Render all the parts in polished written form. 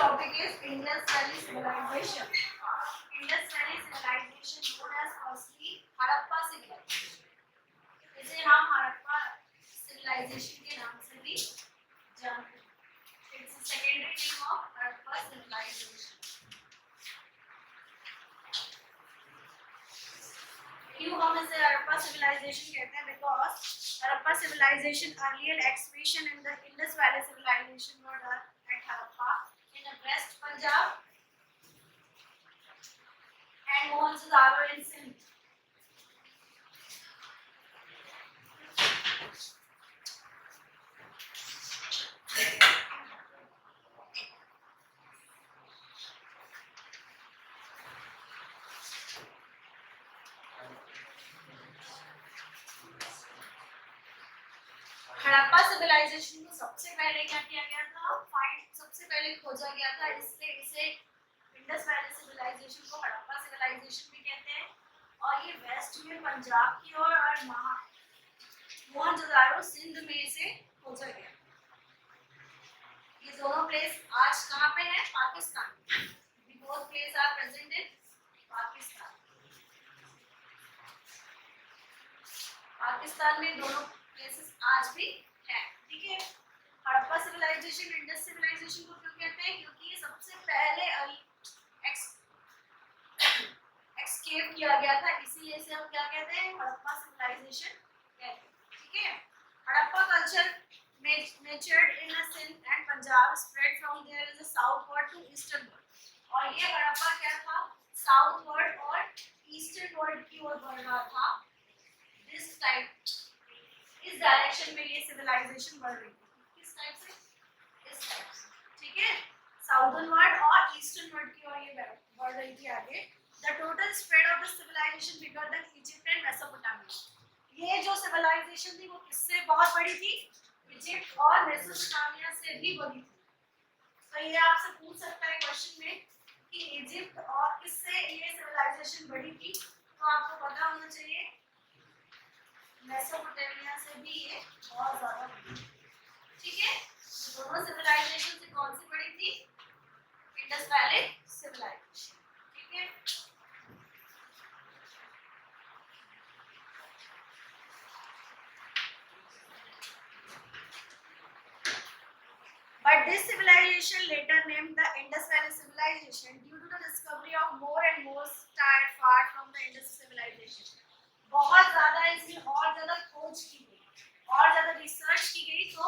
topic is Indus Valley Civilization. Indus Valley Civilization known as firstly Harappa Civilization. इसे हम Harappa civilization के नाम से भी जानते हैं. It's a secondary name of Harappa Civilization. क्यों हम इसे हड़प्पा civilization कहते हैं? Because Harappa civilization earlier expansion in the Indus Valley civilization were done at Harappa in the West Punjab and Mohenjo-daro in Sindh. Harappa civilisation को सबसे पहले क्या किया गया था? सबसे पहले खोजा गया था, इसलिए इसे इंडस वैली सिविलाइजेशन को हड़प्पा सिविलाइजेशन भी कहते हैं. और ये वेस्ट में पंजाब की ओर और मोहनजोदारो सिंध में इसे खोजा गया. ये दोनों प्लेस आज कहाँ पे है? Pakistan. Both place are present in Pakistan. Pakistan में दोनों प्लेसेस आज भी है. ठीक है. हड़प्पा सिविलाइजेशन इंडस सिविलाइजेशन को क्यों कहते हैं? क्योंकि ये सबसे पहले एक्सकेव किया गया था, इसीलिए इसे हम क्या कहते हैं? हड़प्पा सिविलाइजेशन कहते हैं. ठीक है. Harappa culture matured in a Sindh and Punjab, spread from there is a southward to easternward. और ये हड़प्पा क्या था? साउथवर्ड और ईस्टर्नवर्ड की ओर बढ़ रहा था. दिस टाइप, इस डायरेक्शन में ये सिविलाइजेशन बढ़ रही थी. किस टाइप से? इस टाइप से. ठीक है. साउदर्नवर्ड और ईस्टर्नवर्ड की ओर ये बढ़ रही थी आगे. The total spread of the civilization bigger than Egypt and Mesopotamia. ये जो सिविलाइजेशन थी वो किससे बहुत बड़ी थी? इजिप्ट और मेसोपोटामिया से भी बड़ी थी. तो ये आपसे पूछ सकता है क्वेश्चन में कि इजिप्ट और किससे ये सिविलाइजेशन बड़ी थी, तो आपको पता होना चाहिए मेसोपोटामिया से भी ये बहुत ज्यादा बड़ी थी. ठीक है. दोनों सिविलाइजेशन से कौन सी बड़ी थी? Indus valley civilisation. ठीक है. But this civilization later named the Indus Valley Civilization due to the discovery of more and more stars far from the Indus Civilization. बहुत ज़्यादा इसमें और ज़्यादा खोज की गई और ज़्यादा रिसर्च की गई, तो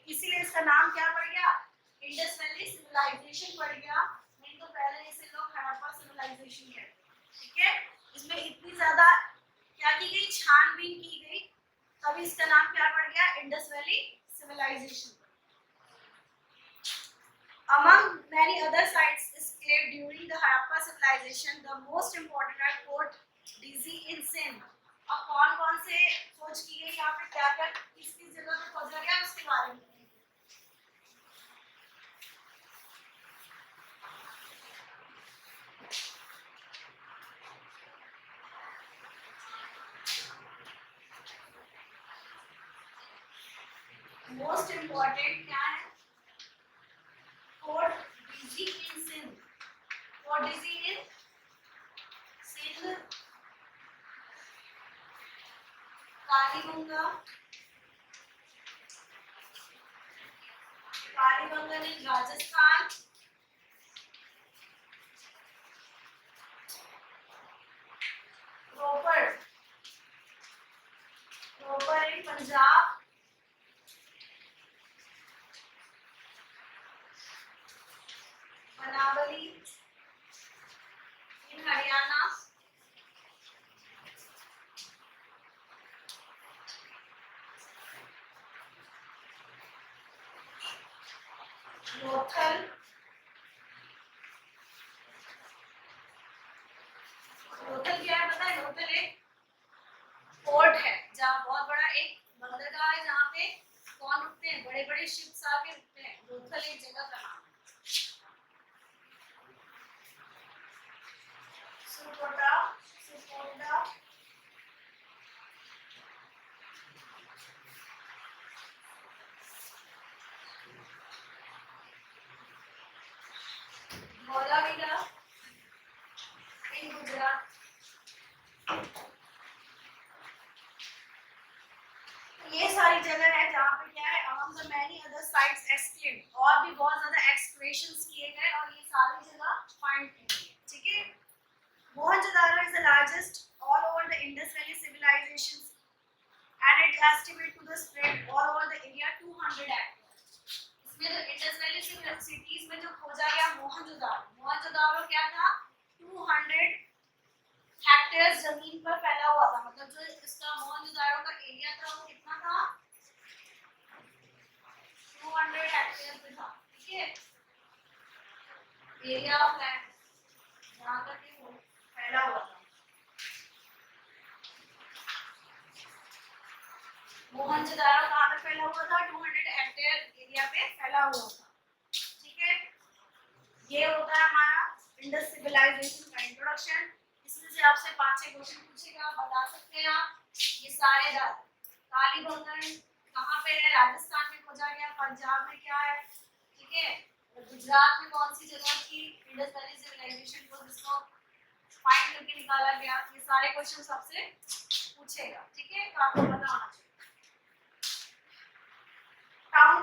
इसीलिए इसका नाम क्या पड़ गया? इंडस वैली सिविलाइजेशन पड़ गया. नहीं तो पहले इसे लोग हड़प्पा सिविलाइजेशन कहते. ठीक है. इसमें इतनी ज़्यादा क्या की गई? छानबीन की गई, तभी इसका नाम क्या पड़ गया? Indus valley civilisation. Among many other sites excavated during the Harappa civilization, the most important are Fort Dizzy in Sindh. अब कौन-कौन से खोज की गई, यहाँ पे क्या-क्या किस-किस जगह पे खोजा गया उसके बारे में. Most important क्या है? Fort Dizzy in Sindh. Fort Dizzy in Sindh. Kalibangan in Rajasthan. Ropar in Punjab. Banawali in Haryana. Lothal क्या है पता है? लोथल एक पोर्ट है जहाँ बहुत बड़ा एक बंदरगाह है, जहाँ पे कौन रुकते हैं? बड़े बड़े शिप्स आके रुकते हैं. लोथल एक जगह का नाम. सुकोटा और भी बहुत ज्यादा एक्सक्रेशंस किए गए और ये सारी जगह फाइंड की गई, ठीक है। Mohenjodaro is the largest all over the Indus valley civilisation and it estimate to the spread all over the area 200 hectares. इसमें जो इंडस वैली सिटीज में जो खोजा गया मोहनजोदारो क्या था 200 हेक्टेयर जमीन पर फैला हुआ था, मतलब जो इसका मोहनजोदारो का एरिया था वो कितना था 200 हेक्टेयर पे था, ठीक है। एरिया ऑफ लैंड जहां तक ये फैला हुआ था मोहनजोदारो कहाँ पे फैला हुआ था 200 हेक्टेयर एरिया पे फैला हुआ था, ठीक है। ये होता है हमारा इंडस सिविलाइजेशन का इंट्रोडक्शन। इसमें से आपसे 5-6 क्वेश्चन पूछेगा, बता सकते हैं आप। ये सारे कालीबंगन कहाँ पे है, राजस्थान में खोजा गया, पंजाब में क्या है, ठीक है, गुजरात में कौन सी जगह की इंडस वैली सिविलाइजेशन को जिसको फाइंड करके निकाला गया, ये सारे क्वेश्चन आपसे पूछेगा, ठीक है। तो आपको पता होना चाहिए। टाउन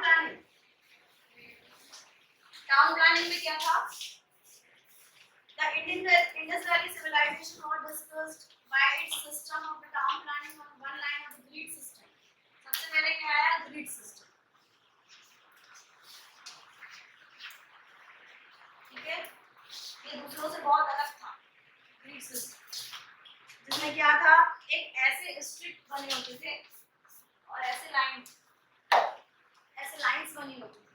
प्लानिंग में क्या था, the Indus Valley civilization was discussed by its system of the town planning on one line of the grid system. सबसे पहले क्या आया ग्रिड सिस्टम, ठीक है, ये दूसरों से बहुत अलग था ग्रिड सिस्टम, जिसमें क्या था एक ऐसे स्ट्रिप बने होते थे और ऐसे लाइंस बनी होती थी।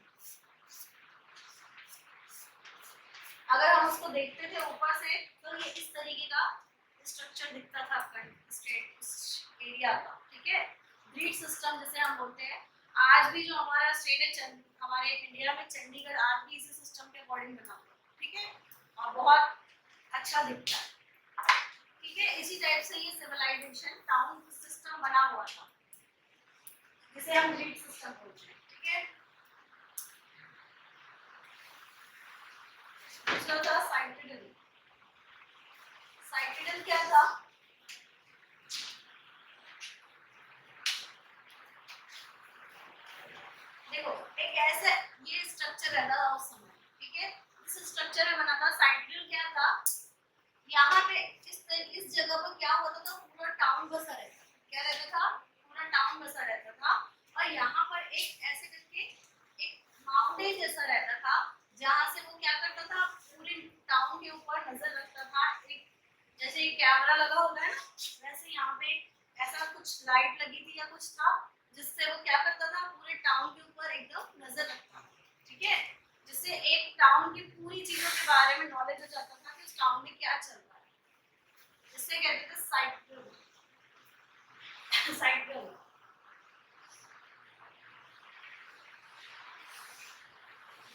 अगर हम उसको देखते थे ऊपर से तो ये इस तरीके का स्ट्रक्चर दिखता था स्टेट एरिया का, ठीक है। ग्रिड सिस्टम जिसे हम बोलते हैं, आज भी जो हमारा स्टेट है हमारे इंडिया में चंडीगढ़ आज भी इसी सिस्टम के अकॉर्डिंग बना हुआ है, ठीक है, और बहुत अच्छा दिखता है, ठीक है। इसी टाइप से ये सिविलाइजेशन टाउन सिस्टम बना हुआ था जिसे हम ग्रिड सिस्टम बोलते हैं, ठीक है। दूसरा था साइटेडल। साइटेडल क्या था, देखो एक ऐसे ये स्ट्रक्चर रहता था उस समय, ठीक है, इस स्ट्रक्चर में बना था। साइटेडल क्या था, यहाँ पे इस जगह पर क्या होता था, पूरा टाउन बसा रहता था, क्या रहता था, पूरा टाउन बसा रहता था, और यहाँ पर एक ऐसे करके एक माउंटेन जैसा रहता था जहाँ से वो क्या करता था पूरे टाउन के ऊपर नजर रखता था। एक जैसे एक कैमरा लगा होता है ना, वैसे यहाँ पे ऐसा कुछ लाइट लगी थी या कुछ था जिससे वो क्या करता था पूरे टाउन के ऊपर एकदम नजर रखता था, ठीक है, जिससे एक टाउन की पूरी चीजों के बारे में नॉलेज हो जाता था कि उस टाउन में क्या चल रहा है, जिससे कहते थे साइटेडल।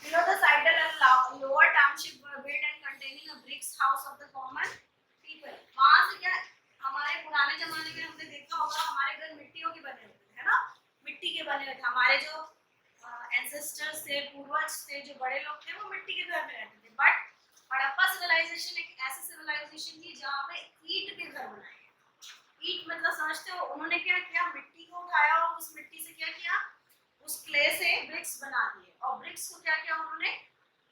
Below the citadel and lower township were built and containing a bricks house of the common people. वहाँ से क्या हमारे पुराने जमाने में हमने देखा होगा हमारे घर मिट्टियों के बने होते थे, है ना, मिट्टी के बने होते। हमारे जो एंसेस्टर्स थे, पूर्वज थे, जो बड़े लोग थे वो मिट्टी के घर में रहते थे। बट हड़प्पा सिविलाइजेशन एक ऐसी सिविलाइजेशन थी जहाँ पे ईंट के घर बनाए। ईंट मतलब समझते हो, उन्होंने क्या किया, मिट्टी को उठाया और उस मिट्टी से क्या किया, उस क्ले से ब्रिक्स बना दिए, और ब्रिक्स को क्या किया उन्होंने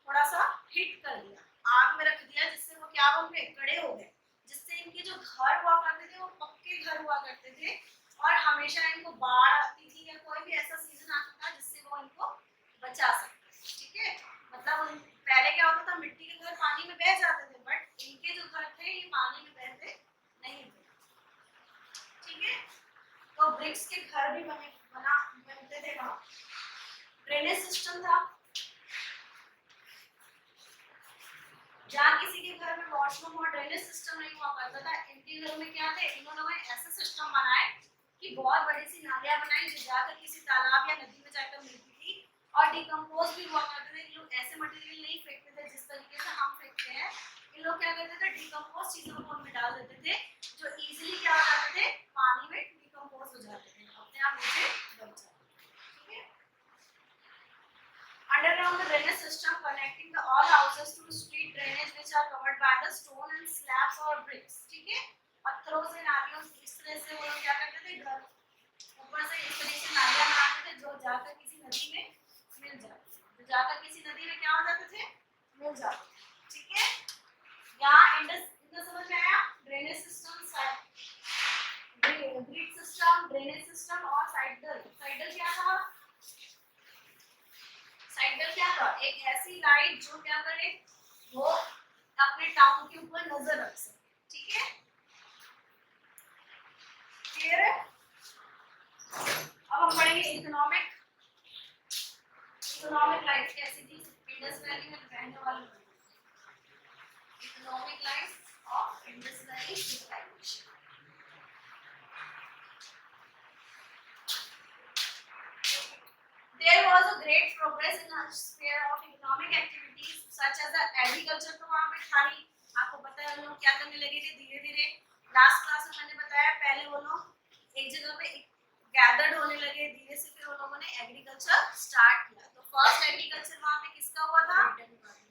थोड़ा सा हिट कर दिया, आग में रख दिया, जिससे वो क्या बन गए, कड़े हो गए, जिससे इनके जो घर हुआ करते थे वो पक्के घर हुआ करते थे, और हमेशा इनको बाढ़ आती थी या कोई भी ऐसा सीजन आता था जिससे वो इनको बचा सकते, ठीक है। मतलब पहले क्या होता था, मिट्टी के घर पानी में बह जाते थे, बट इनके जो घर थे ये पानी में बहते नहीं थे, ठीक है। तो ब्रिक्स के घर भी बनते थे वहां। ड्रेनेज सिस्टम था, जहाँ किसी के घर में वॉशरूम और ड्रेनेज सिस्टम नहीं हुआ करता था, इनके घर में क्या थे, इन्होंने ऐसा सिस्टम बनाए कि बहुत बड़ी सी नालियां बनाई जो जाकर किसी तालाब या नदी में जाकर मिलती थी, और डिकम्पोज भी हुआ करते थे। लोग ऐसे मटेरियल नहीं फेंकते थे जिस तरीके से हम फेंकते हैं, इन लोग क्या करते थे, डिकम्पोज चीजों को उनमें डाल देते थे जो इजीली क्या हो जाते थे, पानी में डिकम्पोज हो जाते थे, अपने आप नीचे दब जाते, ठीक है। Underground drainage system connecting the all houses to street drainage which are covered by the stone and slabs or bricks, ठीक है, पत्थरों से नालियों इस तरह से वो लोग क्या करते थे, घर ऊपर से इस तरह से नालियां बनाते थे जो जाकर किसी नदी में मिल जाती थी, जाकर किसी नदी में क्या हो जाते थे, मिल जाते थे। ठीक है, यहाँ इंडस इतना समझ में आया। Drainage system, grid system, drainage system और साइडल। साइडल क्या था? साइडल क्या था? एक ऐसी लाइट जो क्या करे, वो अपने टाउन के ऊपर नजर रख सके। ठीक है, क्लियर है? अब हम पढ़ेंगे इकोनॉमिक। इकोनॉमिक लाइफ कैसी थी इंडस वैली में रहने वालों की। Economic life of Indus valley civilisation. There was a great progress in a sphere of economic activities such as the agriculture। तो वहाँ पे था ही, आपको पता है लोग क्या करने लगे थे धीरे धीरे। लास्ट क्लास में मैंने बताया, पहले वो लोग एक जगह पे गैदर्ड होने लगे, धीरे से फिर उन लोगों ने एग्रीकल्चर स्टार्ट किया। तो फर्स्ट एग्रीकल्चर वहाँ पे किसका हुआ था?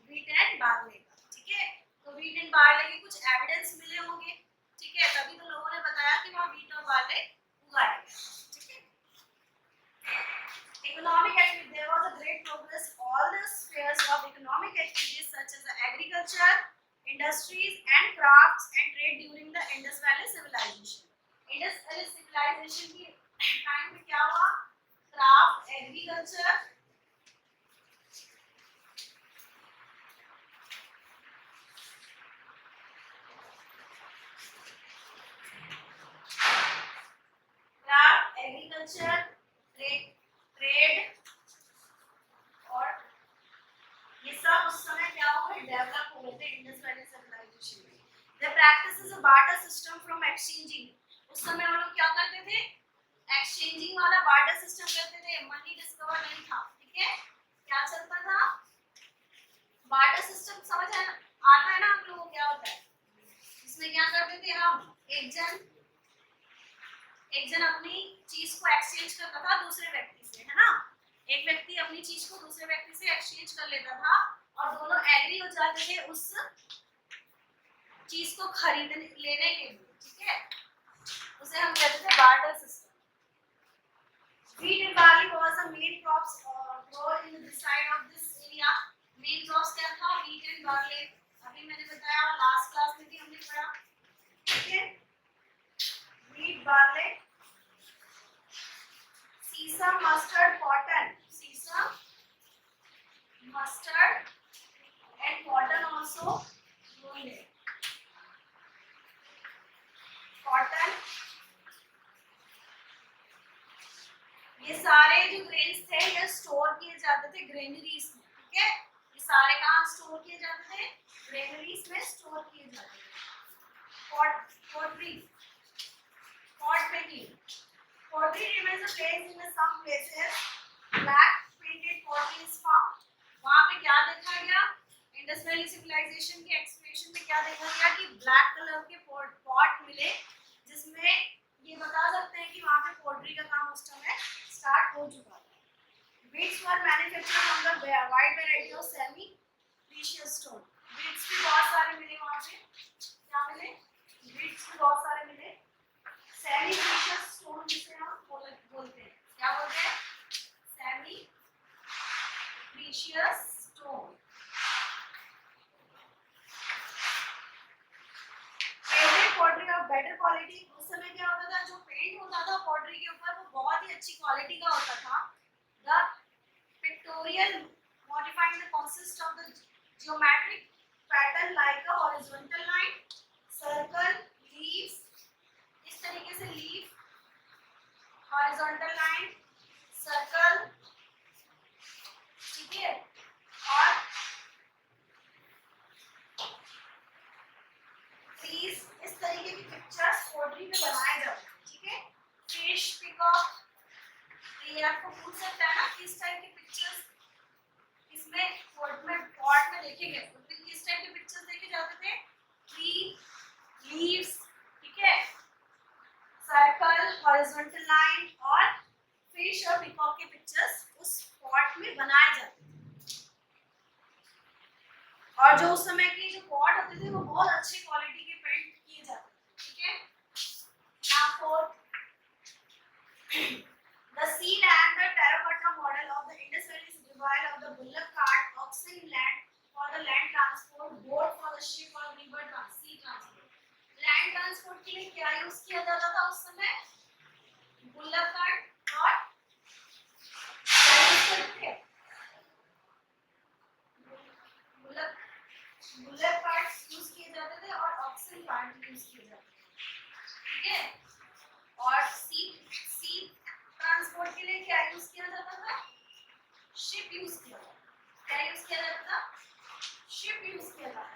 व्हीट एंड बार्ले का। ठीक है, तो व्हीट एंड बार्ले के कुछ एविडेंस मिले होंगे। ठीक है, तभी तो लोगों ने बताया कि वहाँ व्हीट और बार्ले उगाया गया। Economic activity, there was a great progress all the spheres of economic activities such as the agriculture, industries and crafts and trade during the Indus Valley civilization। Indus Valley civilization की time में क्या हुआ? Craft, agriculture, agriculture, trade और ये सब उस समय क्या हो गए, डेवलप हो गए थे इंडस वैली सिविलाइजेशन में। The practices a barter system from exchanging. उस समय वो लोग क्या करते थे? एक्सचेंजिंग वाला बार्टर सिस्टम करते थे। मनी डिस्कवर नहीं था। ठीक है, क्या चलता था? बार्टर सिस्टम समझ आता है ना आप लोगों को क्या होता है? इसमें क्या करते थे हम, एक जन अपनी चीज को एक्सचेंज करता था दूसरे व्यक्ति से, है ना। एक व्यक्ति अपनी चीज को दूसरे व्यक्ति से एक्सचेंज कर लेता था और दोनों एग्री हो जाते थे उस चीज को खरीदने लेने के लिए। ठीक है, उसे हम कहते थे barter system. Wheat and barley was the main crops grown in the side of this area। Main crops क्या था? wheat and barley। अभी मैंने बताया, लास्ट क्लास में भी हमने पढ़ा। ठीक है, wheat, barley, sesame, mustard, cotton। sesame, mustard and cotton also grown there। cotton, ये सारे जो ग्रेन्स थे ये स्टोर किए जाते थे ग्रेनरीज में। ठीक है, ये सारे कहाँ स्टोर किए जाते थे? ग्रेनरीज में स्टोर किए जाते थे। Pottery, pot making, pottery remains a place in some places black painted pottery is found। वहाँ पे क्या देखा गया? इंडस वैली सिविलाइजेशन के एक्सप्लोरेशन में क्या देखा गया कि ब्लैक कलर के पॉट मिले, जिसमें ये बता सकते हैं कि वहाँ पे पोट्री का काम उस समय स्टार्ट हो चुका था। Beads were manufactured from the wide variety of semi precious stone। Beads भी बहुत सारे मिले वहाँ पे। क्या मिले? Beads भी बहुत सारे मिले। Semi precious stone जिसे हम बोलते हैं, क्या बोलते हैं? Semi precious stone। Painted pottery of better quality। उस समय क्या होता था? जो पेंट होता था पॉटरी के ऊपर वो बहुत ही अच्छी क्वालिटी का होता था। The pictorial modifying the consist of the geometric pattern like a horizontal line, circle, leaves। इस तरीके से लीफ, हॉरिजॉन्टल लाइन, सर्कल, ठीक है, और ट्रीज, इस तरीके की पिक्चर्स पोट्री में बनाए जाते हैं। ठीक है, फिश, पीकॉक, ये आपको पूछ सकता है ना किस टाइप की पिक्चर्स इसमें पॉट में देखेंगे, तो किस टाइप के पिक्चर्स देखे जाते थे? ट्री, लीव्स, ठीक है, सर्कल, हॉरिजॉन्टल लाइन और फिश और पीकॉक के पिक्चर्स उस पॉट में बनाए जाते थे। और जो उस समय के जो पॉट होते थे वो बहुत अच्छी क्वालिटी के पेंट किए जाते थे। ठीक है, now for the seed and the terracotta model of the Indus Valley automobile, of the bullock cart, oxen, land for the land transport, boat for the ship और river sea transport. Land transport के लिए क्या use किया जाता था उस समय? Bullock cart और बुल्लक कार्ट यूज किए जाते थे और ऑक्सन कार्ट यूज किए जाते थे, ठीक है। और सी ट्रांसपोर्ट के लिए क्या यूज किया जाता था? शिप यूज किया जाता था। क्या यूज किया जाता था? शिप यूज किया जाता था।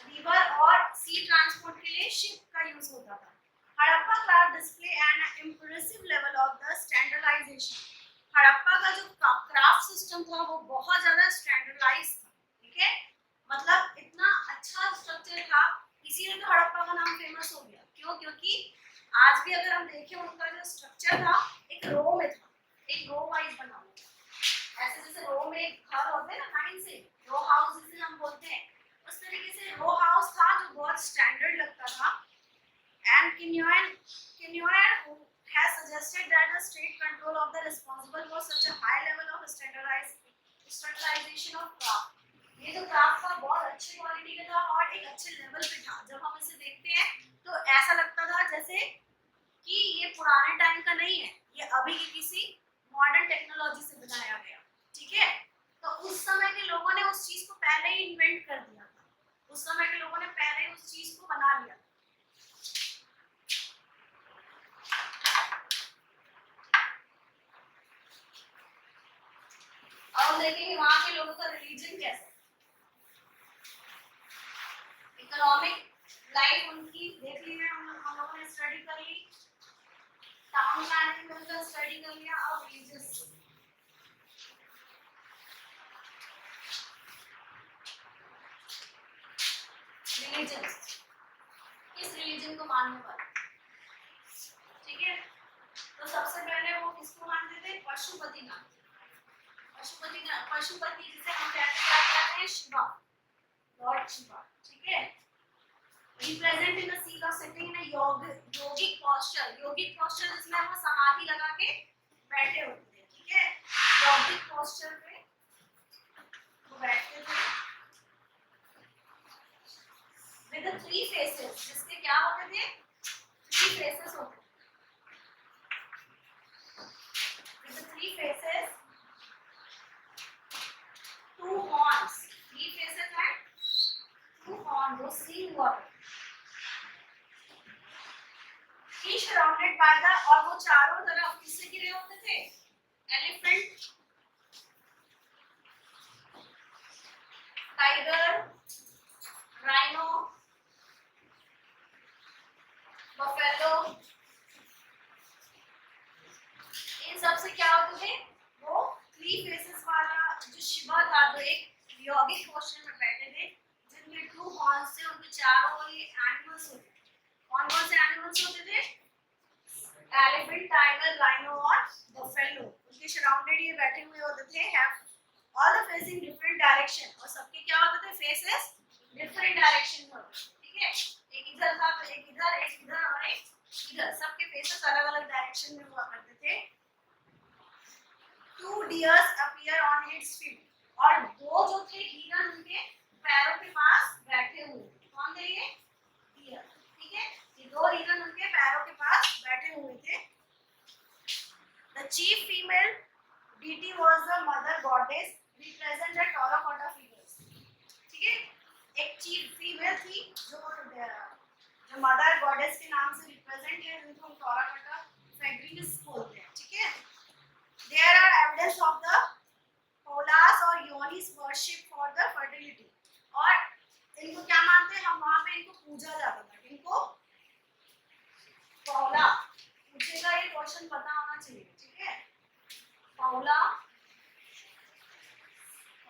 रिवर और सी ट्रांसपोर्ट के लिए शिप का यूज होता था। Harappa craft display and impressive level of the standardisation. Harappa का जो क्राफ्ट सिस्टम था वो बहुत ज्यादा स्टैंडर्डाइज था, ठीक है। मतलब इतना अच्छा स्ट्रक्चर था, इसीलिए तो हड़प्पा का नाम फेमस हो गया। क्यों? क्योंकि आज भी अगर हम देखें उनका जो स्ट्रक्चर था एक रो में था, एक रो वाइज बना हुआ था। ऐसे जैसे रो में घर होते हैं ना, लाइन से रो हाउस जिसे हम बोलते हैं, उस तरीके से रो हाउस था जो बहुत स्टैंडर्ड लगता था। And Kenyon has suggested that the state control of the responsible for such a high level of standardization of craft. ये जो क्राफ्ट था बहुत अच्छी क्वालिटी का था और एक अच्छे लेवल पे था। जब हम इसे देखते हैं तो ऐसा लगता था जैसे कि ये पुराने टाइम का नहीं है, ये अभी की किसी मॉडर्न टेक्नोलॉजी से बनाया गया, ठीक है। तो उस समय के लोगों ने उस चीज को पहले ही इन्वेंट कर दिया था, उस समय के लोगों ने पहले ही उस चीज को बना लिया। अब देखेंगे वहां के लोगों का रिलीजन कैसा, इकोनॉमिक लाइफ उनकी देख ली है, हम लोगों ने स्टडी कर ली, टाउन प्लानिंग में उनका स्टडी कर लिया। और रिलीजियस रिलीजन, किस रिलीजन को मानने वाले, ठीक है। तो सबसे पहले वो किसको मानते थे? पशुपति मानते थे। पशुपति जिसे हम कहते हैं शिवा, लॉर्ड शिवा, ठीक है। Represent in the scene of sitting in a yogic posture जिसमें वो समाधि लगा के बैठे होते थे, ठीक है। योगिक पोस्चर पे वो बैठते थे विद द 3 फेसेस, जिसके क्या होते थे? 3 फेसेस होते थे। With the 3 faces, 2 horns, 3 faces and 2 horns, वो सीन हुआ। He surrounded by the, और वो चारों तरफ किससे घिरे होते थे? एलिफेंट, टाइगर, राइनो, बफेलो, इन सब से क्या होते थे? वो 3 फेसेस वाला जो शिवा था, जो एक योगिक पोस्चर में बैठे थे, जिनके 2 हॉर्न्स से उनके चारों ये एनिमल्स होते थे। कौन कौन से एनिमल्स होते थे? एलिफेंट, टाइगर, राइनो और बफेलो। उनके सराउंडेड ये बैठे हुए होते थे, have all the facing different direction, और सबके क्या होते थे? फेसेस डिफरेंट डायरेक्शन में होते थे, ठीक है। एक इधर था, तो एक इधर, एक इधर और एक इधर, सबके फेसेस अलग-अलग डायरेक्शन में हुआ करते थे। 2 deers appear on its feet, और 2 जो थे हिरन उनके पैरों के पास बैठे हुए। कौन थे ये? डियर, ठीक है। ये 2 हिरन उनके पैरों के पास बैठे हुए थे। The chief female deity was the mother goddess, represent the terracotta figures, ठीक है। एक चीफ फीमेल थी जो मदर गॉडेस के नाम से रिप्रेजेंट है, जिनको हम टेराकोटा फैब्रिक्स बोलते हैं, ठीक है। There are evidence of the Paulas or Yonis worship for the fertility, और इनको क्या मानते हैं हम? वहां पे इनको पूजा जाता था। इनको पौला पूछेगा, ये क्वेश्चन पता होना चाहिए, ठीक है। पौला,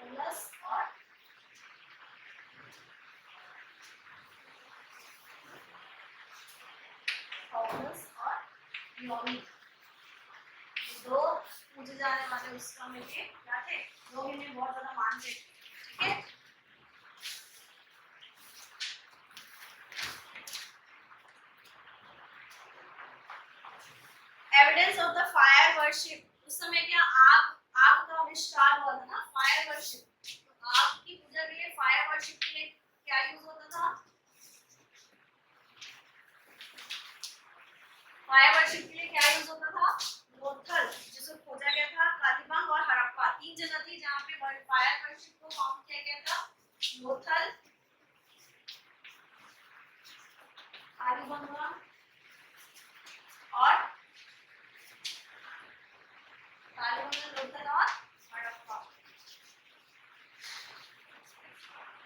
पौलस और पौलस और योनी, 2 पूजे जाने वाले उसका में थे, क्या थे? लोग इन्हें बहुत ज्यादा मानते थे, ठीक है। Evidence of the fire worship, उस समय क्या आग का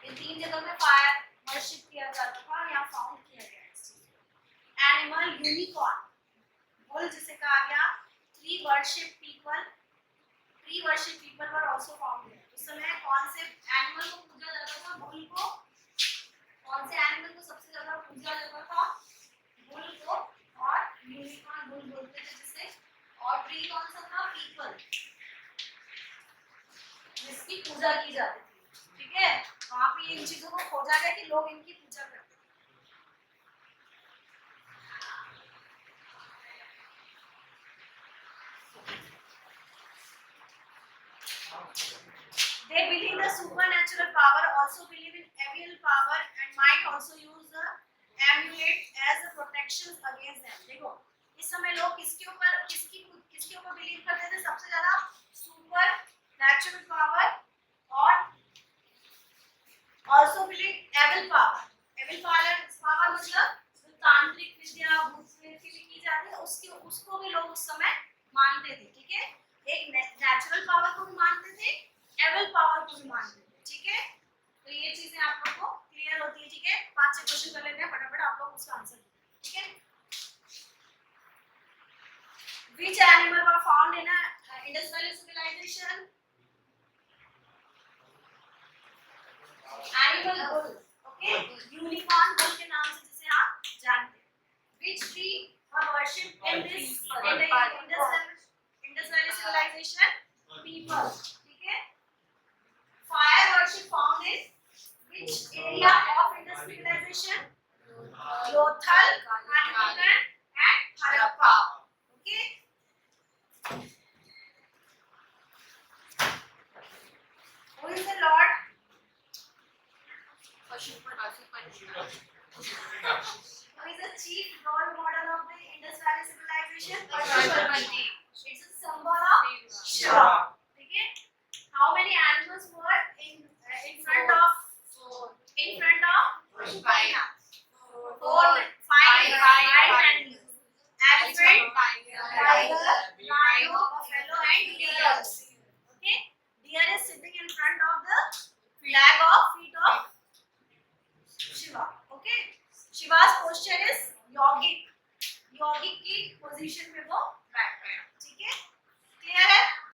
ये 3 जगह में फायर वर्शिप किया जाता था, यहाँ फाउंड किया गया इस चीज को। एनिमल यूनिकॉर्न, बुल जिसे कहा गया, tree worship people were also found here. उस समय कौन से एनिमल को पूजा जाता था? बुल को। कौन से एनिमल को सबसे ज्यादा पूजा जाता था? बुल को। और यूनिकॉर्न बुल बोलते थे जिसे। और ट्री कौन सा था? पीपल, जिसकी पूजा की जाती थी। ठीक है, वहां पे इन चीजों को खोजा गया कि लोग इनकी पूजा करते थे। They believe the supernatural power, also believe in evil power, and might also use the amulet as a protection against them. देखो इस समय लोग किसके ऊपर बिलीव करते थे सबसे ज्यादा? सुपर नेचुरल पावर और also believe evil power. Evil power मतलब जो तांत्रिक विद्या भूत की की जाती है उसको भी लोग उस समय मानते थे। ठीक है, एक नेचुरल पावर को भी मानते थे, एविल पावर को भी मानते थे। ठीक है, तो ये चीजें आप लोग को क्लियर होती है। ठीक है, 5-6 क्वेश्चन कर लेते हैं फटाफट, आप लोग उसका आंसर दीजिए। ठीक है, which animal were found in a Indus Valley civilization? Animal bull. Okay, unicorn bull के नाम से जिसे आप जानते हैं। Which tree were worshipped in the Indus Valley civilization? People. ठीक है, fire worship found in which area of Indus civilization? Lothal, Kalimantan and Harappa. Okay. Who is the Lord? Who is the chief role model of the Indus Valley civilization? Pashupati. It's a symbol of Shiva. Okay. How many animals were in front of Pashupati? 5 animals. Elephant, tiger, rhino, buffalo, and deer. Okay. Deer is sitting in front of the flag of feet of Shiva. Okay. Shiva's posture is yogic की position में वो बैठ रहे हैं। ठीक है, clear है?